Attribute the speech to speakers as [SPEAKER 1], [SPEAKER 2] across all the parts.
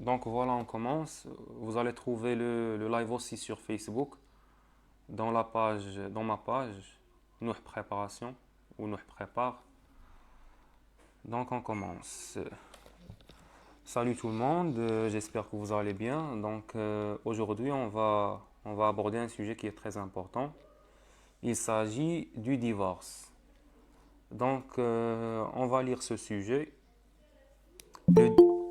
[SPEAKER 1] Donc voilà, on commence. Vous allez trouver le live aussi sur Facebook, dans ma page, Nous Préparation, ou Nous Prépare. Donc on commence. Salut tout le monde, j'espère que vous allez bien. Donc aujourd'hui, on va aborder un sujet qui est très important. Il s'agit du divorce. Donc on va lire ce sujet. Le,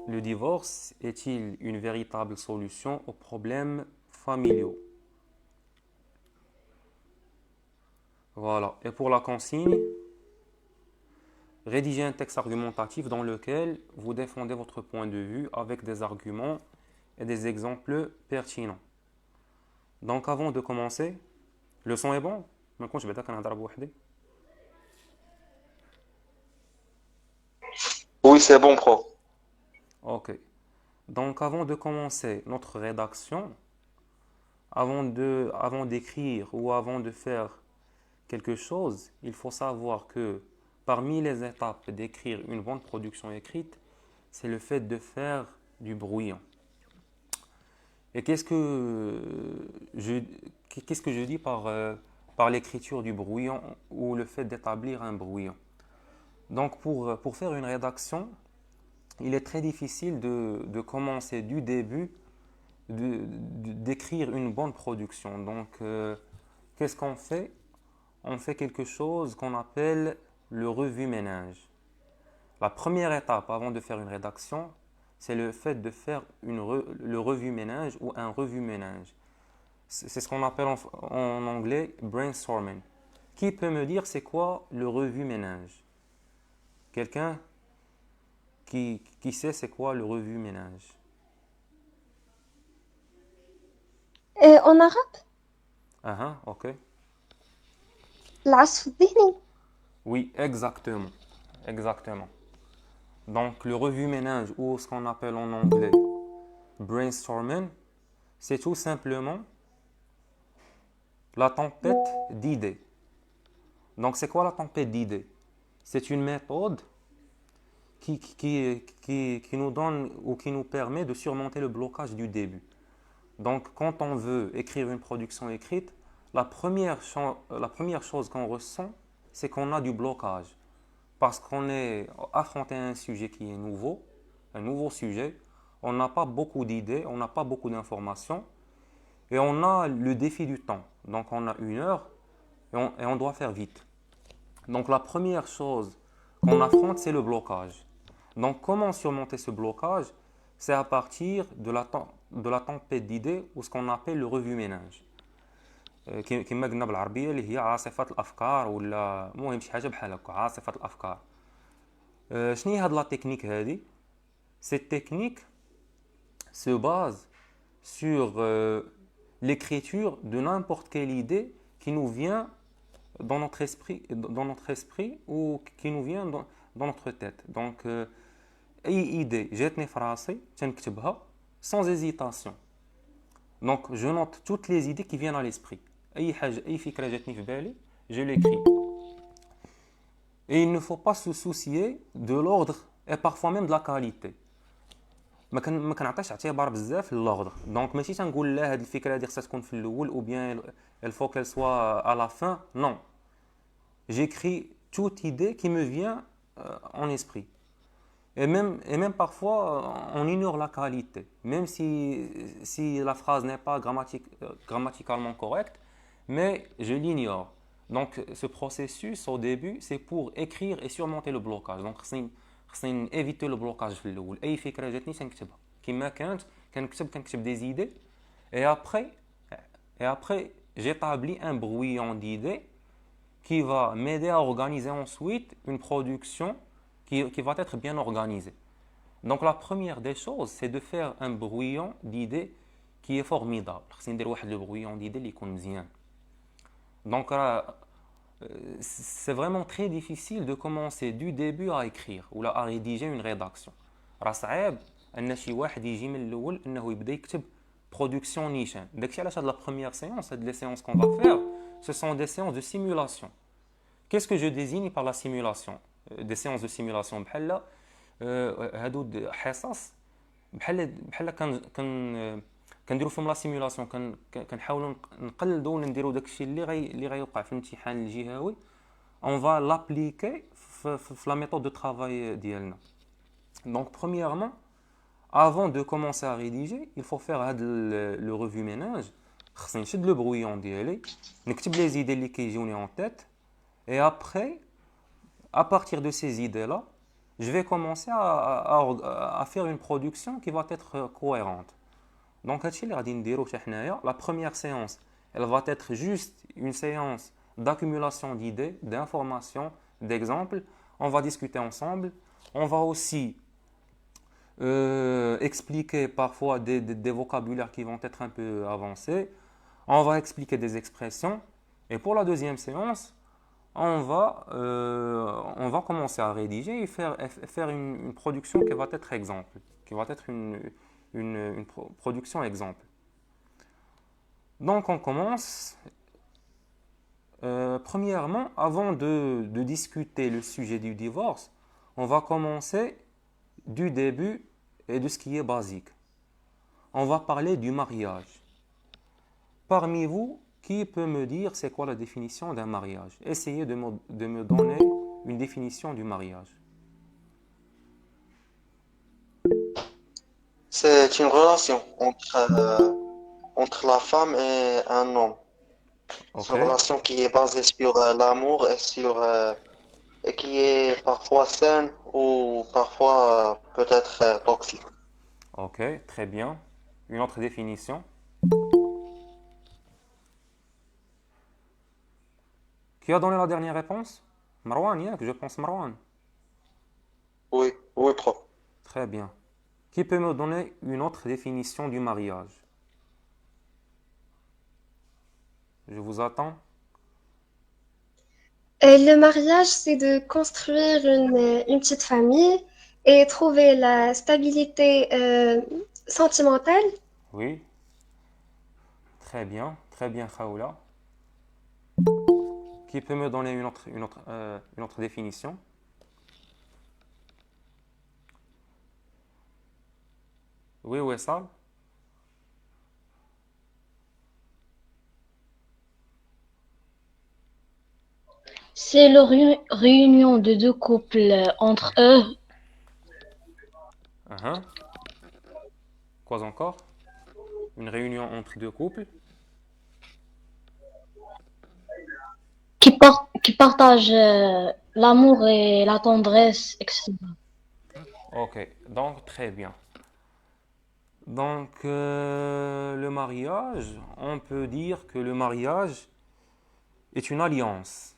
[SPEAKER 1] le divorce est-il une véritable solution aux problèmes familiaux? Voilà. Et pour la consigne, rédigez un texte argumentatif dans lequel vous défendez votre point de vue avec des arguments et des exemples pertinents. Donc avant de commencer, le son est bon? ما نكونش بعدا كنهضر بوحدي.
[SPEAKER 2] Oui, c'est bon, pro.
[SPEAKER 1] Ok. Donc avant de commencer notre rédaction, avant d'écrire ou avant de faire quelque chose, il faut savoir que parmi les étapes d'écrire une bonne production écrite, c'est le fait de faire du brouillon. Et je, qu'est-ce que je dis par l'écriture du brouillon ou le fait d'établir un brouillon? Donc pour faire une rédaction, il est très difficile de commencer du début, d'écrire une bonne production. Donc qu'est-ce qu'on fait? On fait quelque chose qu'on appelle le revue-ménage. La première étape avant de faire une rédaction, c'est le fait de faire le revue-ménage ou un revue-ménage. C'est ce qu'on appelle en anglais brainstorming. Qui peut me dire c'est quoi le revue-ménage? Quelqu'un qui sait c'est quoi le revue-ménage?
[SPEAKER 3] En arabe,
[SPEAKER 1] Ah, ah, ok.
[SPEAKER 3] العصف الذهني.
[SPEAKER 1] Oui, exactement. Exactement. Donc, le revue-ménage, ou ce qu'on appelle en anglais brainstorming, c'est tout simplement la tempête d'idées. Donc, c'est quoi la tempête d'idées? C'est une méthode qui nous donne ou qui nous permet de surmonter le blocage du début. Donc, quand on veut écrire une production écrite, la première chose qu'on ressent, c'est qu'on a du blocage. Parce qu'on est affronté à un sujet qui est nouveau, un nouveau sujet, on n'a pas beaucoup d'idées, on n'a pas beaucoup d'informations, et on a le défi du temps. Donc on a une heure et on doit faire vite. Donc la première chose qu'on affronte, c'est le blocage. Donc comment surmonter ce blocage? C'est à partir de la tempête d'idées ou ce qu'on appelle le revue-ménage. كما قلنا بالعربيه اللي هي عاصفه الافكار ولا المهم شي حاجه بحال هكا عاصفه الافكار. شنو هي هاد لا تكنيك هادي؟ Cette technique se base sur l'écriture de n'importe quelle idée qui nous vient dans notre esprit ou qui nous vient dans notre tête. Donc, أي idée جاتني في راسي تنكتبها sans hésitation. Donc, je note toutes les idées qui viennent à l'esprit. أي حاجة أي فكرة جاتني في بالي je l'écris. Et il ne faut pas se soucier de l'ordre et parfois même de la qualité. ما كنعطيش اعتبار بزاف للوردر دونك ماشي تنقول لا هاد الفكره هادي خصها تكون في الاول او بيان الفو qu'elle soit à la fin. Non, j'écris toute idée qui me vient en esprit. Et même parfois, on ignore la qualité. Même si la phrase n'est pas grammaticalement correcte, mais je l'ignore. Donc, ce processus, au début, c'est pour écrire et surmonter le blocage. Donc, خصني éviter le blocage في الأول. أي فكرة جاتني تنكتبها. كما كانت كنكتب des idées. Et après j'établis un brouillon d'idées qui va m'aider à organiser ensuite une production qui va être bien organisée. Donc la première des choses, c'est de faire un brouillon d'idées qui est formidable. خصني ندير واحد le brouillon d'idées اللي يكون مزيان. Donc c'est vraiment très difficile de commencer du début à écrire ou à rédiger une rédaction. راه صعيب ان شي واحد يجي من الاول انه يبدا يكتب production نيشان. داكشي علاش هاد la première séance, هاد les séances qu'on va faire, ce sont des séances de simulation. Qu'est-ce que je désigne par la simulation? Des séances de simulation بحال هادو حصص بحال كنديروا فيهم لا سيمولاسيون، كنحاولوا نقلدوا ولا نديروا داكشي اللي غيوقع في الامتحان الجهوي. اون فا لابليكي في لا ميثود دو ترافاي ديالنا. دونك premièrement, avant de commencer à rédiger, il faut faire le revue ménage. خصني نشد لو برويون ديالي، نكتب لي زيدي اللي كيجوني en tête, et après, à partir de ces idées-là, je vais commencer à faire une production qui va être cohérente. Donc, la première séance, elle va être juste une séance d'accumulation d'idées, d'informations, d'exemples. On va discuter ensemble. On va aussi expliquer parfois des vocabulaires qui vont être un peu avancés. On va expliquer des expressions. Et pour la deuxième séance, on va commencer à rédiger et faire une production qui va être exemple, qui va être une production exemple. Donc on commence. Premièrement, avant de discuter le sujet du divorce, on va commencer du début et de ce qui est basique. On va parler du mariage. Parmi vous, qui peut me dire c'est quoi la définition d'un mariage? Essayez de me donner une définition du mariage.
[SPEAKER 2] C'est une relation entre la femme et un homme. C'est
[SPEAKER 1] Ok,
[SPEAKER 2] une relation qui est basée sur l'amour et qui est parfois saine ou parfois peut-être toxique.
[SPEAKER 1] ok, très bien. Une autre définition. Qui a donné la dernière réponse? Marwan, je pense Marwan.
[SPEAKER 2] Oui, oui, prof.
[SPEAKER 1] Très bien. Qui peut me donner une autre définition du mariage? Je vous attends.
[SPEAKER 3] Le mariage, c'est de construire une petite famille et trouver la stabilité sentimentale.
[SPEAKER 1] Oui, très bien, Khaoula. Qui peut me donner une autre définition? Oui, où est ça?
[SPEAKER 4] C'est la réunion de deux couples entre eux
[SPEAKER 1] Uhum. Quoi encore? Une réunion entre deux couples.
[SPEAKER 4] qui partagent l'amour et la tendresse, etc.
[SPEAKER 1] Ok, donc très bien. Donc le mariage, on peut dire que le mariage est une alliance.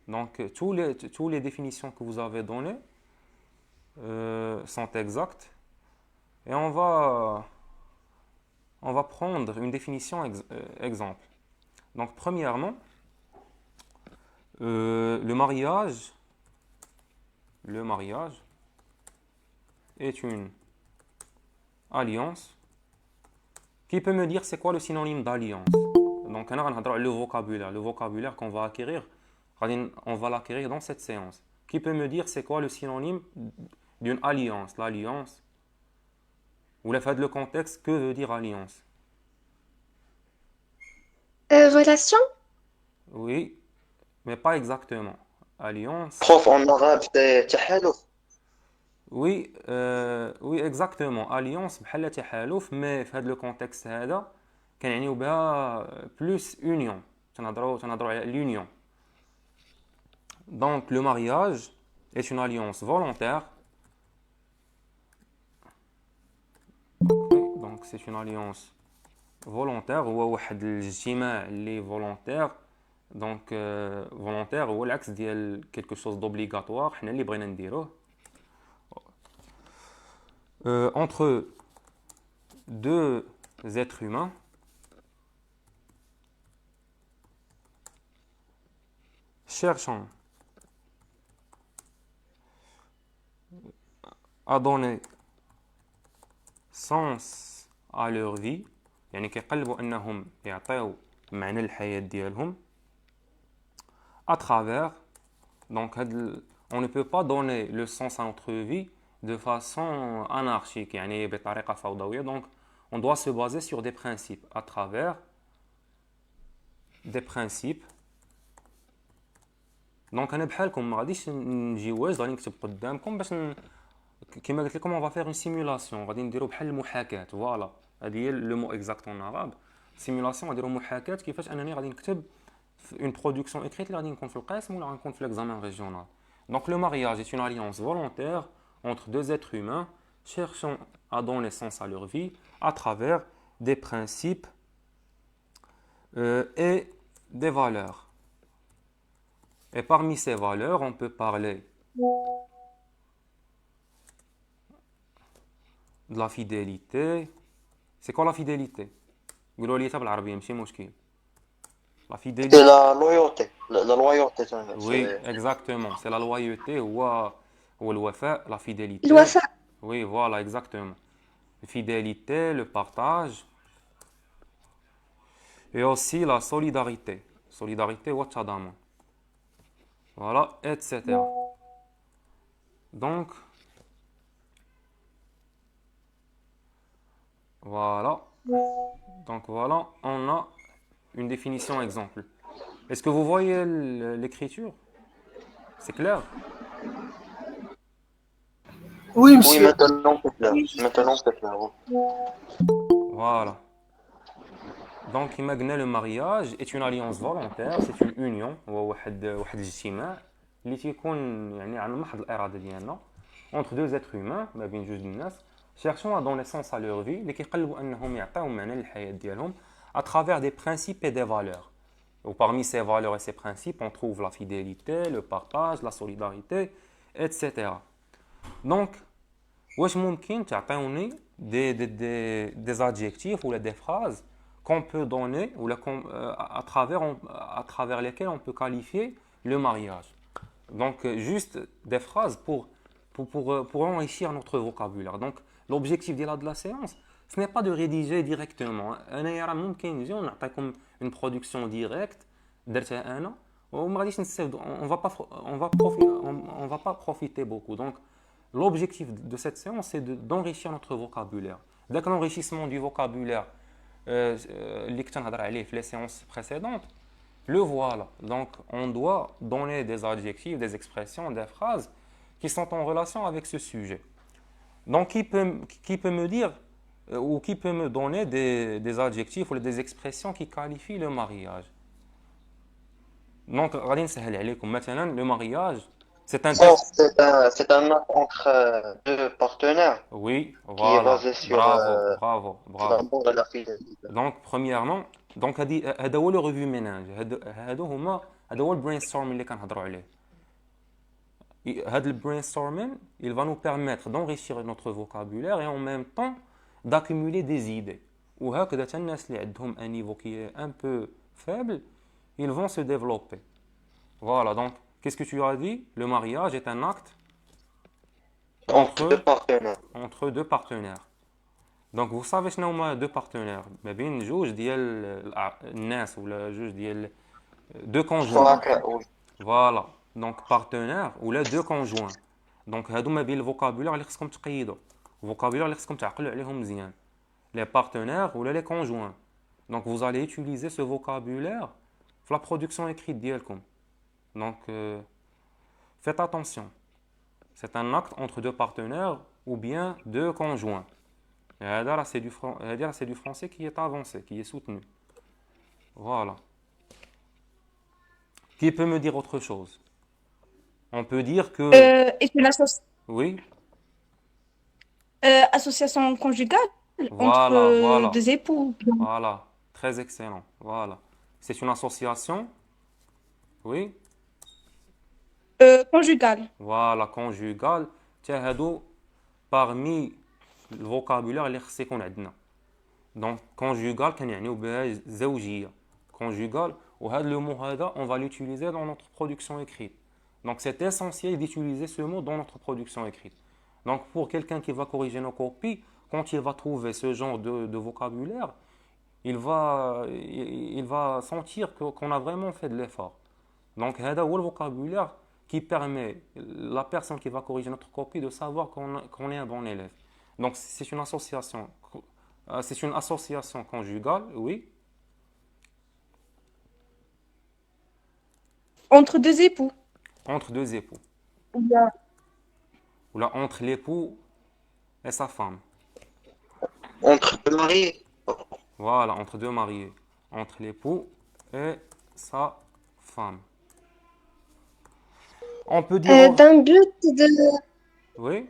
[SPEAKER 1] Donc tous les définitions que vous avez données sont exactes. Et on va prendre une définition exemple. Donc premièrement, le mariage est une alliance. Qui peut me dire c'est quoi le synonyme d'alliance? Donc le vocabulaire qu'on va acquérir, on va l'acquérir dans cette séance. Qui peut me dire c'est quoi le synonyme d'une alliance? L'alliance, ou le fait de le contexte, que veut dire alliance?
[SPEAKER 3] Relation?
[SPEAKER 1] Oui, mais pas exactement. Alliance,
[SPEAKER 2] Prof, en arabe, c'est تحالف.
[SPEAKER 1] oui, oui exactement. Alliance بحال تحالف، mais في هذا le contexte هذا كنعنيو بها plus union. تنهضروا على l'union. Donc le mariage est une alliance volontaire. Ok, donc c'est une alliance volontaire. هو واحد الاجتماع اللي volontaire. Donc volontaire هو العكس ديال quelque chose d'obligatoire حنا اللي بغينا نديروه. Entre deux êtres humains cherchant à donner sens à leur vie، يعني كيقلبوا انهم يعطيو معنى للحياة ديالهم à travers. Donc on ne peut pas donner le sens à notre vie de façon anarchique, يعني بطريقة فوضوية. Donc, on doit se baser sur des principes, à travers des principes. Donc, أنا بحالكم ما غاديش نجي واجد غادي نكتب قدامكم باش كما قلت لكم on va faire une simulation. غادي نديرو بحال المحاكاة. فوالا هذه هي لو مو اكزاكت اون عرب. سيمولاسيون غادي نديرو محاكاة كيفاش انني غادي نكتب une production écrite اللي غادي نكون في القسم ولا غنكون في l'examen régional. Donc le mariage est une alliance volontaire entre deux êtres humains cherchant à donner sens à leur vie à travers des principes et des valeurs. Et parmi ces valeurs, on peut parler de la fidélité. C'est quoi la fidélité? قولوا لي بالعربية ماشي مشكل. La
[SPEAKER 2] C'est
[SPEAKER 1] fidélité.
[SPEAKER 2] la loyauté. La loyauté,
[SPEAKER 1] Oui, exactement. C'est la loyauté ou le wafa, la fidélité.
[SPEAKER 3] الوفاء.
[SPEAKER 1] Oui, voilà, exactement. La fidélité, le partage. Et aussi la solidarité. Solidarité, wachadama. Voilà, etc. Donc, voilà. Donc, voilà, on a une définition exemple. Est-ce que vous voyez l'écriture? C'est clair?
[SPEAKER 5] Oui,
[SPEAKER 2] Oui,
[SPEAKER 5] monsieur.
[SPEAKER 2] maintenant c'est clair. Maintenant c'est clair. Oui.
[SPEAKER 1] Voilà. Donc, imaginez le mariage est une alliance volontaire, c'est une union, هو واحد الاجتماع اللي تيكون يعني على محض الإرادة ديالنا entre deux êtres humains ما بين جوج الناس cherchant à donner sens à leur vie اللي كيقلبوا انهم يعطيو معنى للحياة ديالهم à travers des principes et des valeurs. Et parmi ces valeurs et ces principes, on trouve la fidélité, le partage, la solidarité, etc. Donc, واش ممكن تعطيوني des adjectifs ou des phrases qu'on peut donner ou à travers lesquelles on peut qualifier le mariage. Donc, juste des phrases pour enrichir notre vocabulaire. Donc, l'objectif de la séance, ce n'est pas de rédiger directement. أنا ممكن نجي ونعطيكم une production directe درتها أنا وما غاديش نستافدوا. On va pas profiter beaucoup. Donc, l'objectif de cette séance, c'est d'enrichir notre vocabulaire. Dès que l'enrichissement du vocabulaire, اللي كنت نهضر عليه في les séances précédentes, le voilà. Donc, on doit donner des adjectifs, des expressions, des phrases qui sont en relation avec ce sujet. Donc, qui peut me dire ou qui peut me donner des adjectifs ou des expressions qui qualifient le mariage? Donc, غادي نسهل عليكم. Maintenant, le mariage, c'est un
[SPEAKER 2] Bon, c'est un acte entre deux partenaires
[SPEAKER 1] Oui,
[SPEAKER 2] qui est
[SPEAKER 1] voilà.
[SPEAKER 2] basé sur
[SPEAKER 1] Bravo.
[SPEAKER 2] l'amour et la fidélité.
[SPEAKER 1] Donc, premièrement, donc هذا هو le revue ménage. هذا هو البرينستورم اللي كنهضروا عليه. هذا البرينستورمing, il va nous permettre d'enrichir notre vocabulaire et en même temps d'accumuler des idées. وهكذا حتى الناس اللي عندهم un niveau qui est un peu faible, ils vont se développer. Voilà, donc qu'est-ce que tu as dit? Le mariage est un acte
[SPEAKER 2] Entre deux partenaires.
[SPEAKER 1] entre deux partenaires. Donc vous savez شنو هما deux partenaires ما بين جوج ديال الناس ولا جوج ديال deux conjoints.
[SPEAKER 2] شركاء. Oui.
[SPEAKER 1] Voilà. Donc partenaire ولا deux conjoints. Donc هادو ما بين الفوكابولير اللي خصكم تقيدوا. الفوكابولير اللي خصكم تعقلوا عليهم مزيان. Les partenaires ولا les conjoints. Donc vous allez utiliser ce vocabulaire في la production écrite ديالكم. Donc faites attention. C'est un acte entre deux partenaires ou bien deux conjoints. Et là, c'est du français qui est avancé, qui est soutenu. Voilà. Qui peut me dire autre chose? On peut dire que...
[SPEAKER 5] Est une
[SPEAKER 1] Oui,
[SPEAKER 5] association conjugale
[SPEAKER 1] Voilà,
[SPEAKER 5] entre
[SPEAKER 1] voilà.
[SPEAKER 5] deux époux.
[SPEAKER 1] voilà. Très excellent. Voilà. C'est une association. Oui.
[SPEAKER 5] Conjugale.
[SPEAKER 1] Voilà, conjugale. Tiens, هادو parmi الفوكابولير اللي خص يكون عندنا. دونك conjugal كنعنيو بها زوجية. Conjugal وهذا le mot هذا on va l'utiliser dans notre production écrite. Donc c'est essentiel d'utiliser ce mot dans notre production écrite. Donc pour quelqu'un qui va corriger nos copies, quand il va trouver ce genre de vocabulaire, il va sentir qu'on a vraiment fait de l'effort. Donc هذا هو الفوكابولير qui permet la personne qui va corriger notre copie de savoir qu'on est un bon élève. Donc c'est une association conjugale, oui.
[SPEAKER 5] Entre deux époux.
[SPEAKER 1] Entre deux époux.
[SPEAKER 5] Ou bien
[SPEAKER 1] Ou là, entre l'époux et sa femme.
[SPEAKER 2] Entre deux mariés.
[SPEAKER 1] Voilà, entre deux mariés. Entre l'époux et sa femme. On peut dire...
[SPEAKER 3] d'un but de,
[SPEAKER 1] Oui,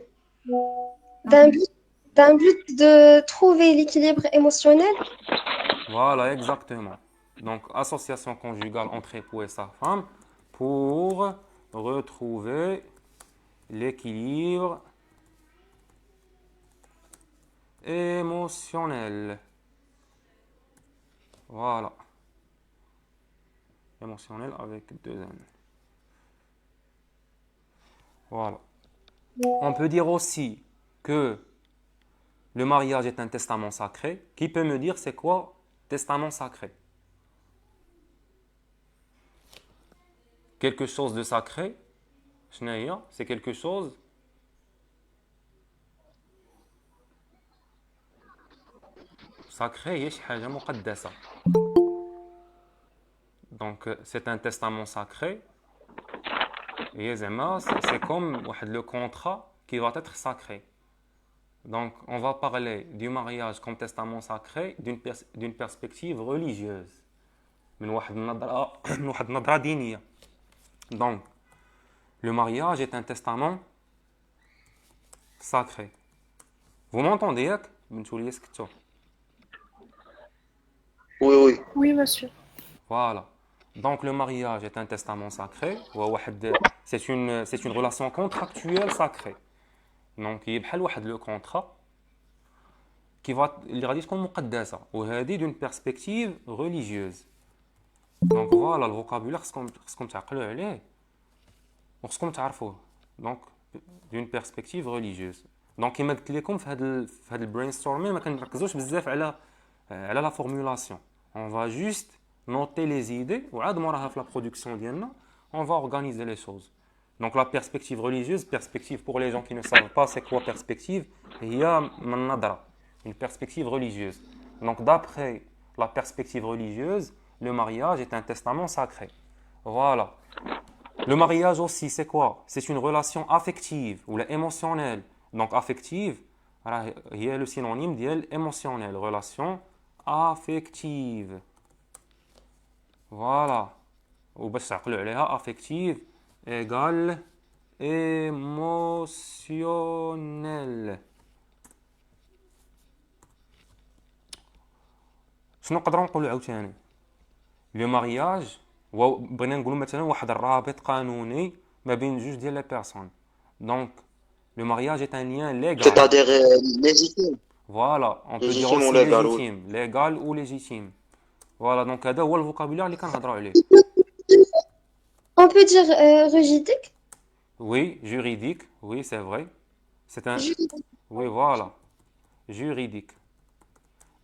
[SPEAKER 3] d'un but, d'un but de trouver l'équilibre émotionnel.
[SPEAKER 1] voilà, exactement. Donc, association conjugale entre époux et sa femme pour retrouver l'équilibre émotionnel. Voilà. Émotionnel avec deux N. Voilà. On peut dire aussi que le mariage est un testament sacré. Qui peut me dire c'est quoi testament sacré? Quelque chose de sacré, c'est quelque chose sacré, هي شي حاجة مقدسة. Donc c'est un testament sacré. Et c'est comme le contrat qui va être sacré. Donc on va parler du mariage comme testament sacré d'une perspective religieuse. من واحد النظرة دينية. Donc le mariage est un testament sacré. Vous m'entendez ياك؟ بنتو لي سكتوا.
[SPEAKER 2] Oui, oui.
[SPEAKER 5] oui, monsieur.
[SPEAKER 1] Voilà. Donc le mariage est un testament sacré. C'est une relation contractuelle sacrée. Donc il y a le contrat اللي غادي تكون مقدسة وهذه d'une perspective religieuse. Donc voilà le vocabulaire خصكم تعقلوا عليه وخصكم تعرفوه. Donc d'une perspective religieuse. Donc كما قلت لكم في هذا البرينستورمين ما كنركزوش بزاف على la formulation. On va juste noter les idées وعاد موراها في la production ديالنا on va organiser les choses. Donc la perspective religieuse, perspective pour les gens qui ne savent pas c'est quoi perspective, il y a une perspective religieuse. Donc d'après la perspective religieuse, le mariage est un testament sacré. Voilà. Le mariage aussi c'est quoi? C'est une relation affective ou émotionnelle. Donc affective, il y a le synonyme d'elle émotionnelle, relation affective. Voilà. وباش تعقلوا عليها affective égale émotionnel. شنو نقدروا نقولوا عاوتاني؟ لو مارياج بغينا نقولوا مثلا واحد الرابط قانوني ما بين جوج ديال لي بيرسون. دونك لو مارياج est un lien légal.
[SPEAKER 2] C'est-à-dire légitime.
[SPEAKER 1] Voilà, on peut dire
[SPEAKER 2] Légitime
[SPEAKER 1] aussi
[SPEAKER 2] ou légal, oui.
[SPEAKER 1] légitime, légal ou légitime. Voilà, donc هذا هو الفوكابulaire اللي كنهضروا عليه.
[SPEAKER 3] On peut dire juridique.
[SPEAKER 1] Oui, juridique, oui, c'est vrai. C'est un
[SPEAKER 3] Juridique.
[SPEAKER 1] Oui, voilà. Juridique.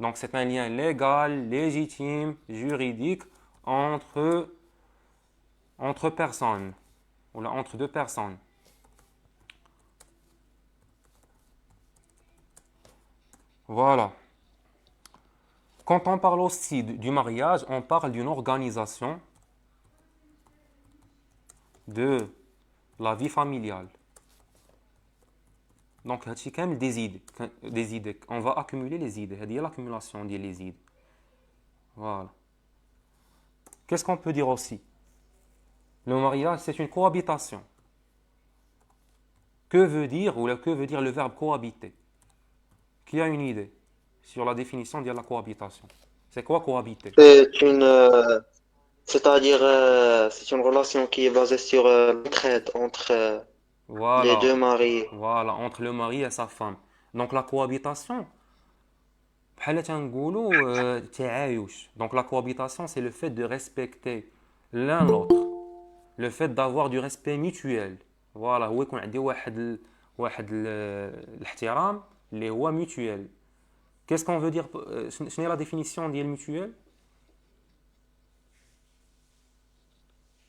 [SPEAKER 1] Donc c'est un lien légal, légitime, juridique entre personnes ou là, entre deux personnes. Voilà. Quand on parle aussi du mariage, on parle d'une organisation de la vie familiale. Donc, هادشي كامل des idées. On va accumuler les idées. هذه هي l'accumulation des idées. Voilà. Qu'est-ce qu'on peut dire aussi? Le mariage, c'est une cohabitation. Que veut dire le verbe cohabiter? Qui a une idée sur la définition de la cohabitation? C'est quoi cohabiter?
[SPEAKER 2] C'est-à-dire, c'est une relation qui est basée sur l'entraide entre les
[SPEAKER 1] Voilà.
[SPEAKER 2] deux mariés.
[SPEAKER 1] Voilà, entre le mari et sa femme. Donc la cohabitation, بحال تنقولوا تعايش. Donc la cohabitation, c'est le fait de respecter l'un l'autre. Le fait d'avoir du respect mutuel. Voilà, هو يكون عندي الاحترام اللي هو mutuel. Qu'est-ce qu'on veut dire شنو هي la définition ديال mutuel?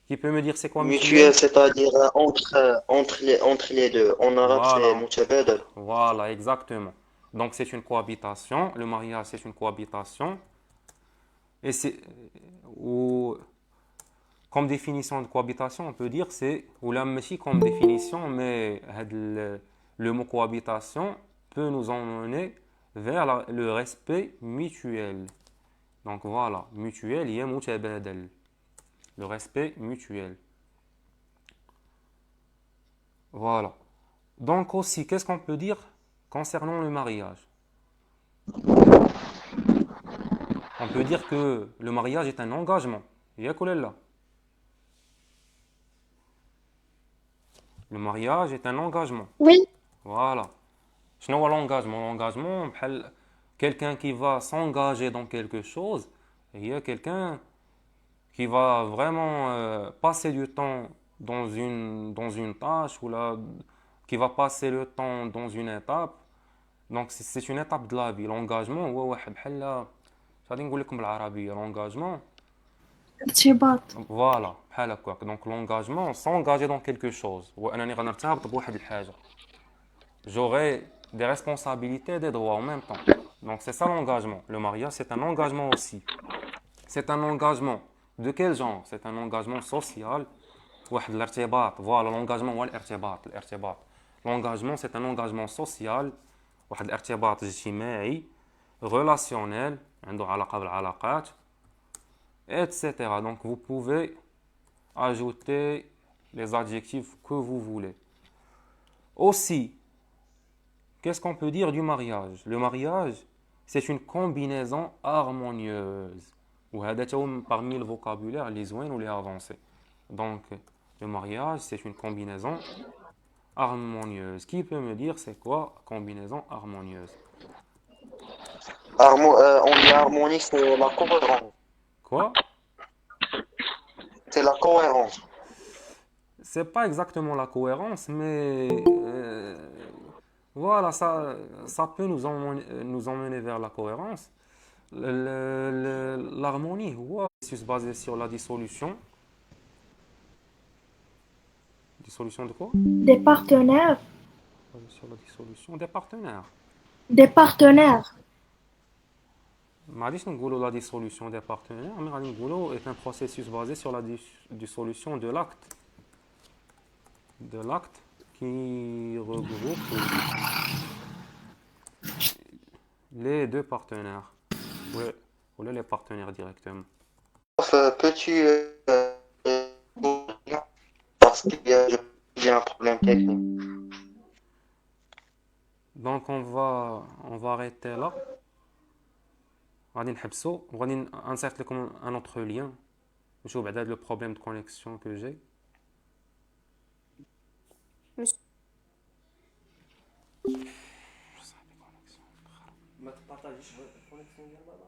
[SPEAKER 1] Qui peut me dire c'est quoi mutuel?
[SPEAKER 2] Mutuel, c'est-à-dire entre les deux. En arabe, c'est
[SPEAKER 1] Voilà,
[SPEAKER 2] mutabadal.
[SPEAKER 1] voilà, exactement. Donc c'est une cohabitation. Le mariage, c'est une cohabitation. Et c'est, ou, comme définition de cohabitation, on peut dire c'est, ou là, aussi comme définition, mais le mot cohabitation peut nous emmener vers le respect mutuel. Donc voilà, mutuel, il y a mutabadal. Le respect mutuel. Voilà. Donc aussi, qu'est-ce qu'on peut dire concernant le mariage? On peut dire que le mariage est un engagement. ياك ولا لا؟ Le mariage est un engagement.
[SPEAKER 3] Oui,
[SPEAKER 1] Voilà. شنو هو l'engagement? L'engagement, بحال quelqu'un qui va s'engager dans quelque chose, il y a quelqu'un qui va vraiment passer du temps dans une tâche ou là, qui va passer le temps dans une étape. Donc c'est une étape de la vie. L'engagement هو واحد بحال مش غادي نقول لكم بالعربية l'engagement.
[SPEAKER 5] ارتباط.
[SPEAKER 1] Voilà, بحال هكاك. Donc l'engagement, s'engager dans quelque chose. وأنني غنرتبط بواحد الحاجة. J'aurai des responsabilités et des droits en même temps. Donc c'est ça l'engagement. Le mariage, c'est un engagement aussi. C'est un engagement de quel genre? C'est un engagement social. واحد الارتباط. Voilà, l'engagement هو الارتباط. L'engagement, c'est un engagement social. واحد الارتباط اجتماعي relationnel عنده علاقة بالعلاقات etc. Donc vous pouvez ajouter les adjectifs que vous voulez. Aussi, qu'est-ce qu'on peut dire du mariage? Le mariage, c'est une combinaison harmonieuse. وهذا هو parmi le vocabulaire les زوين ou les avancés. Donc, le mariage, c'est une combinaison harmonieuse. Qui peut me dire c'est quoi combinaison harmonieuse?
[SPEAKER 2] On dit harmonie, c'est la cohérence.
[SPEAKER 1] Quoi?
[SPEAKER 2] C'est la cohérence.
[SPEAKER 1] C'est pas exactement la cohérence, mais voilà, ça peut nous emmener vers la cohérence. L'harmonie, ouais, c'est basé sur la dissolution. Dissolution de quoi?
[SPEAKER 5] Des partenaires.
[SPEAKER 1] Basé sur la dissolution des partenaires.
[SPEAKER 5] Des partenaires.
[SPEAKER 1] ما غاديش نقولوا la dissolution des partenaires, mais غادي نقولوا est un processus basé sur la dissolution de l'acte qui regroupe les deux partenaires. Ouais, ou les partenaires directement.
[SPEAKER 2] Peux-tu parce qu'il y a un problème technique.
[SPEAKER 1] Donc on va arrêter là. غادي نحبسوا وغادي نصيفط لكم un autre lien. نشوف بعدا le problème de connexion que j'ai. ما تبارطاجيش الكونيكسيون ديال بابا.